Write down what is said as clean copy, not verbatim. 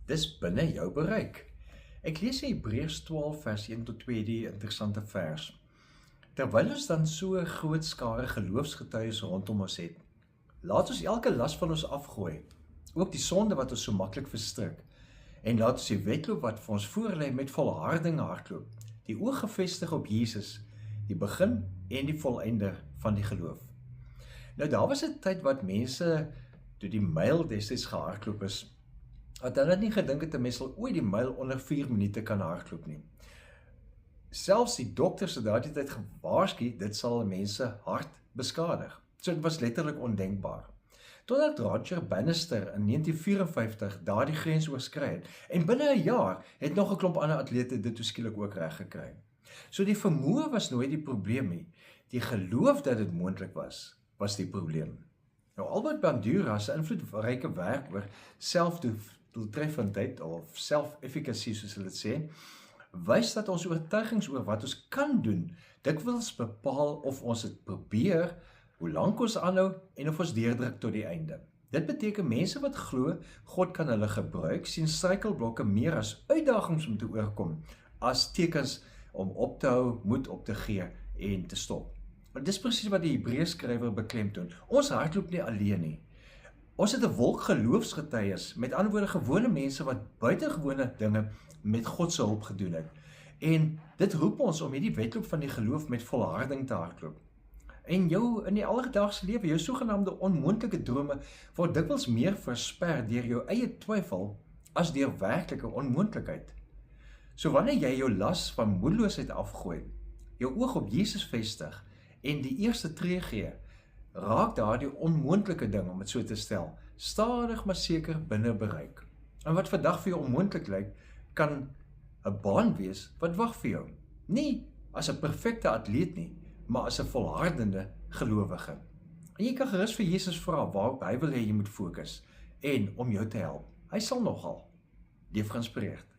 Dis binne jou bereik. Ek lees in Hebreërs 12 vers 1 tot 2 die interessante vers. Terwyl ons dan so 'n groot skare geloofsgetuies rondom ons het, laat ons elke las van ons afgooi, ook die sonde wat ons so maklik verstrik, en laat ons die wedloop wat vir ons voorlê met volharding hardloop, die oog gefestig op Jesus, die begin en die volëinder van die geloof. Nou daar was 'n tyd wat mense, toe die myl destyds gehardloop is, dat hulle nie gedink het 'n mens sal ooit die myl onder 4 minute kan hardloop nie. Selfs die dokters het daardie tyd gewaarsku, dit sal mense hart beskadig. So dit was letterlik ondenkbaar. Totdat Roger Bannister in 1954 daardie grens oorskry het, en binne 'n jaar het nog 'n klomp ander atlete dit skielik ook reg gekry. So die vermoë was nooit die probleem nie. Die geloof dat dit moontlik was die probleem. Nou Albert Bandura se invloedryke werk oor selfdoeltreffendheid of self-efficacy soos hulle dit sê, wys dat ons oortuigings oor wat ons kan doen, dikwels bepaal of ons dit probeer, hoe lank ons aanhou en of ons deurdruk tot die einde. Dit beteken mense wat glo God kan hulle gebruik, sien struikelblokke meer as uitdagings om te oorkom, as tekens om op te hou, moed op te gee en te stop. Maar dis presies wat die Hebreërs skrywer beklemtoon. Ons hardloop nie alleen nie. Ons het 'n wolk geloofsgetuies, met ander woorde gewone mense wat buitengewone dinge met God se hulp gedoen het. En dit roep ons om hierdie wedloop van die geloof met volharding te hardloop. En jou in die alledaagse lewe, jou sogenaamde onmoontlike drome word dikwels meer versper deur jou eie twyfel as deur werklike onmoontlikheid. So wanneer jy jou las van moedeloosheid afgooi, jou oog op Jesus vestig en die eerste tree gee, raak daardie onmoontlike ding, om dit so te stel, stadig maar seker binne bereik. En wat vandag vir jou onmoontlik lyk, kan 'n baan wees wat wag vir jou. Nie as 'n perfekte atleet nie, maar as 'n volhardende gelowige. En jy kan gerus vir Jesus vra waarop hy wil hê jy moet fokus en om jou te help. Hy sal nogal. Leef geïnspireerd.